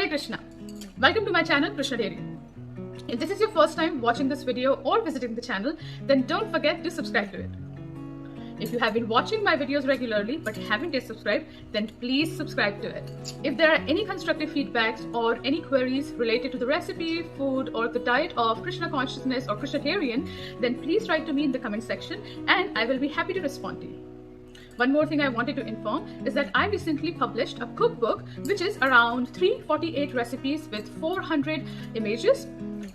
Hare Krishna. Welcome to my channel Krsnatarian. If this is your first time watching this video or visiting the channel, then don't forget to subscribe to it. If you have been watching my videos regularly but haven't yet subscribed, then please subscribe to it. If there are any constructive feedbacks or any queries related to the recipe, food or the diet of Krishna consciousness or Krsnatarian, then please write to me in the comment section and I will be happy to respond to you. One more thing I wanted to inform is that I recently published a cookbook which is around 348 recipes with 400 images.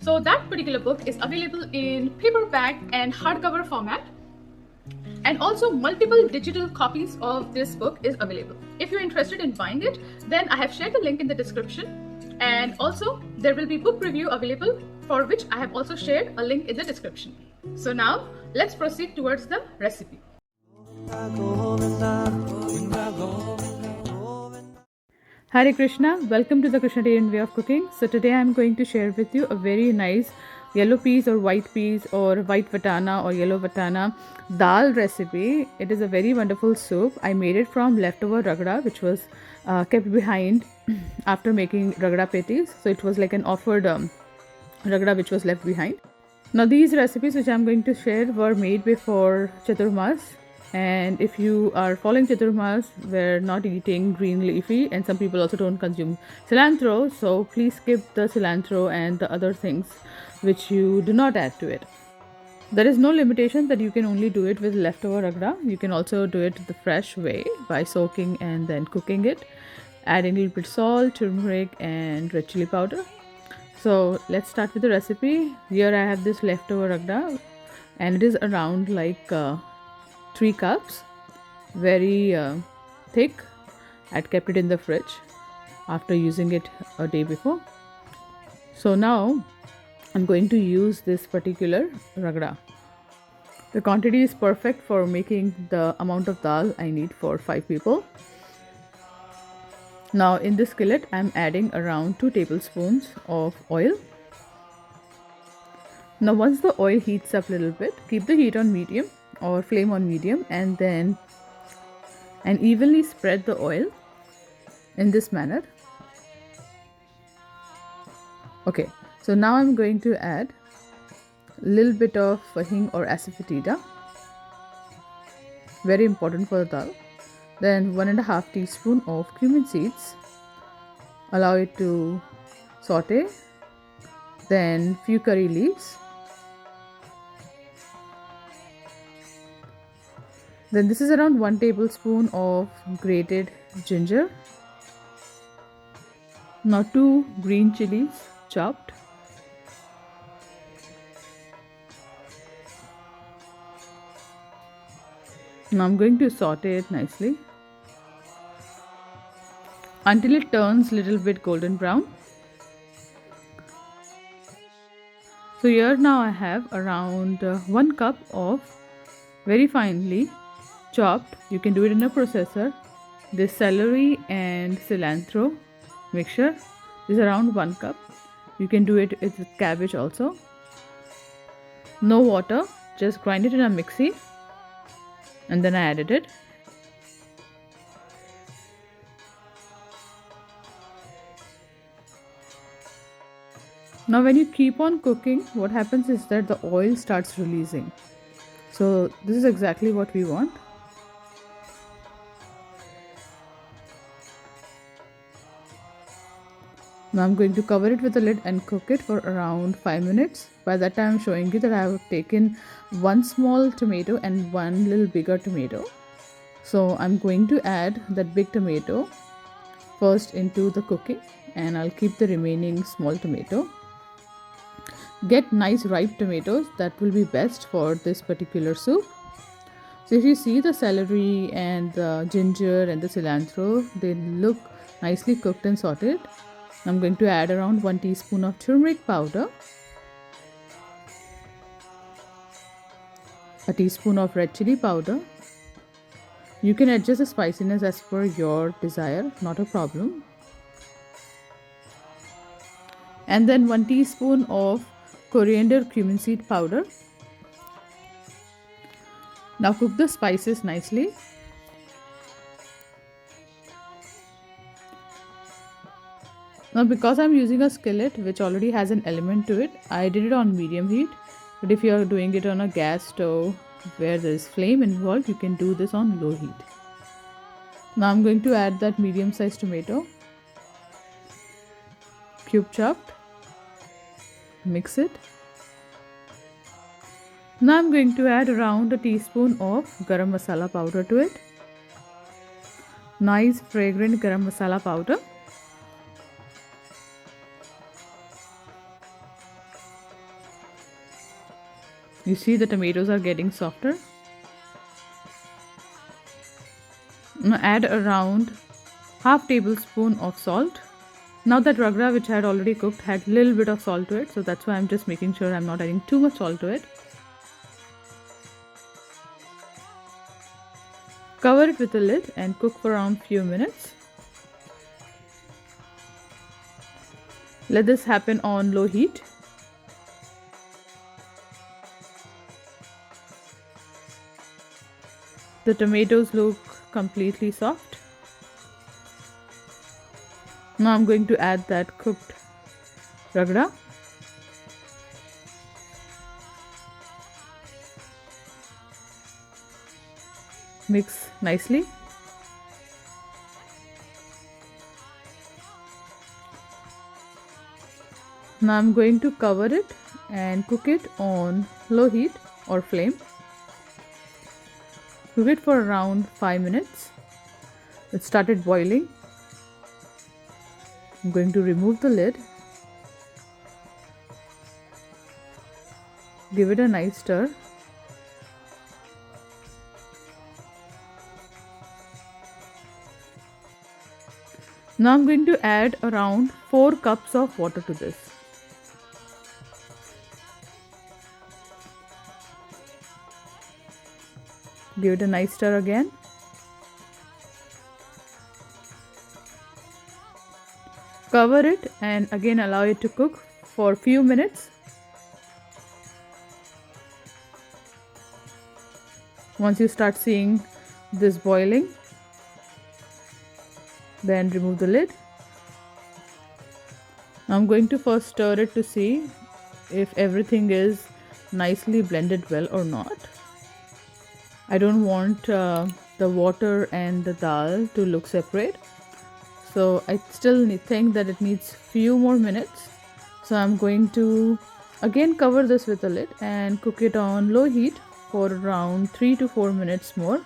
So that particular book is available in paperback and hardcover format. And also multiple digital copies of this book is available. If you're interested in buying it, then I have shared the link in the description. And also there will be book review available, for which I have also shared a link in the description. So now let's proceed towards the recipe. Hare Krishna, welcome to the Krsnatarian way of cooking. So today I am going to share with you a very nice yellow peas or white peas or white vatana or yellow vatana dal recipe. It is a very wonderful soup. I made it from leftover ragda which was kept behind after making ragda patties. So it was like an offered ragda which was left behind. Now these recipes which I am going to share were made before Chaturmas. And if you are following Chaturmas, we're not eating green leafy, and some people also don't consume cilantro, so please skip the cilantro and the other things which you do not add to it. There is no limitation that you can only do it with leftover ragda. You can also do it the fresh way by soaking and then cooking it, adding a little bit salt, turmeric and red chili powder. So let's start with the recipe. Here I have this leftover ragda and it is around like 3 cups, very thick. I'd kept it in the fridge after using it a day before. So now I'm going to use this particular ragda. The quantity is perfect for making the amount of dal I need for 5 people. Now in this skillet I'm adding around 2 tablespoons of oil. Now once the oil heats up a little bit, keep the heat on medium or flame on medium and evenly spread the oil in this manner. Okay, so now I'm going to add a little bit of hing or asafetida, very important for the dal. Then 1.5 teaspoon of cumin seeds. Allow it to saute. Then few curry leaves. Then this is around 1 tablespoon of grated ginger. Now 2 green chilies chopped. Now I'm going to saute it nicely until it turns a little bit golden brown. So here now I have around 1 cup of very finely chopped, you can do it in a processor, this celery and cilantro mixture is around 1 cup. You can do it with cabbage also. No water, just grind it in a mixie and then I added it. Now when you keep on cooking, what happens is that the oil starts releasing. So this is exactly what we want. Now I'm going to cover it with a lid and cook it for around 5 minutes. By that time I'm showing you that I have taken 1 small tomato and 1 little bigger tomato. So I'm going to add that big tomato first into the cooking and I'll keep the remaining small tomato. Get nice ripe tomatoes, that will be best for this particular soup. So if you see the celery and the ginger and the cilantro, they look nicely cooked and sauteed. I'm going to add around 1 teaspoon of turmeric powder, a teaspoon of red chili powder. You can adjust the spiciness as per your desire, not a problem. And then 1 teaspoon of coriander cumin seed powder. Now cook the spices nicely. Now because I'm using a skillet which already has an element to it, I did it on medium heat. But if you are doing it on a gas stove where there is flame involved, you can do this on low heat. Now I'm going to add that medium sized tomato, cube chopped, mix it. Now I'm going to add around a teaspoon of garam masala powder to it. Nice fragrant garam masala powder. You see the tomatoes are getting softer. Now add around half tablespoon of salt. Now that ragda which I had already cooked had a little bit of salt to it, so that's why I'm just making sure I'm not adding too much salt to it. Cover it with a lid and cook for around few minutes. Let this happen on low heat. The tomatoes look completely soft. Now I'm going to add that cooked ragda. Mix nicely. Now I'm going to cover it and cook it on low heat or flame. Cook it for around 5 minutes. It started boiling. I'm going to remove the lid. Give it a nice stir. Now I'm going to add around 4 cups of water to this. Give it a nice stir again. Cover it and again allow it to cook for a few minutes. Once you start seeing this boiling, then remove the lid. I'm going to first stir it to see if everything is nicely blended well or not. I don't want the water and the dal to look separate, so I still think that it needs few more minutes. So I'm going to again cover this with a lid and cook it on low heat for around 3 to 4 minutes more.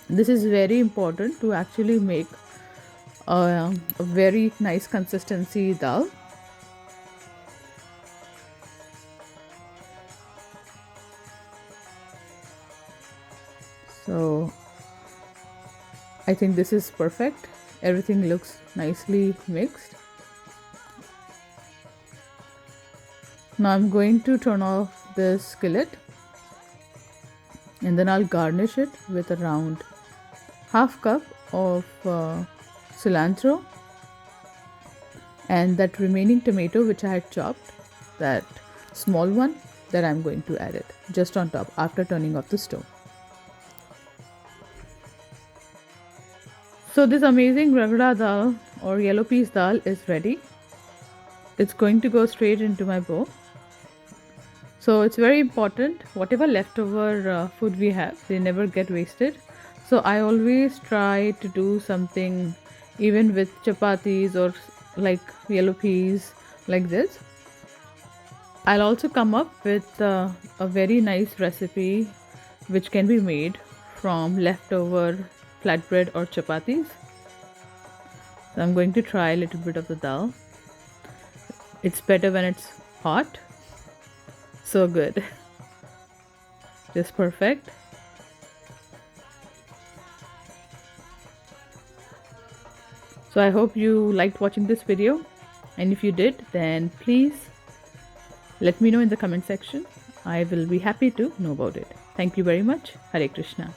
This is very important to actually make a very nice consistency dal. So I think this is perfect. Everything looks nicely mixed. Now I'm going to turn off this skillet and then I'll garnish it with around half cup of cilantro and that remaining tomato which I had chopped, that small one, that I'm going to add it just on top after turning off the stove. So this amazing ragda dal or yellow peas dal is ready. It's going to go straight into my bowl. So it's very important, whatever leftover food we have, they never get wasted. So I always try to do something even with chapatis or like yellow peas like this. I'll also come up with a very nice recipe which can be made from leftover flatbread or chapatis. So I'm going to try a little bit of the dal. It's better when it's hot. So good. Just perfect. So I hope you liked watching this video, and if you did, then please let me know in the comment section. I will be happy to know about it. Thank you very much. Hare Krishna.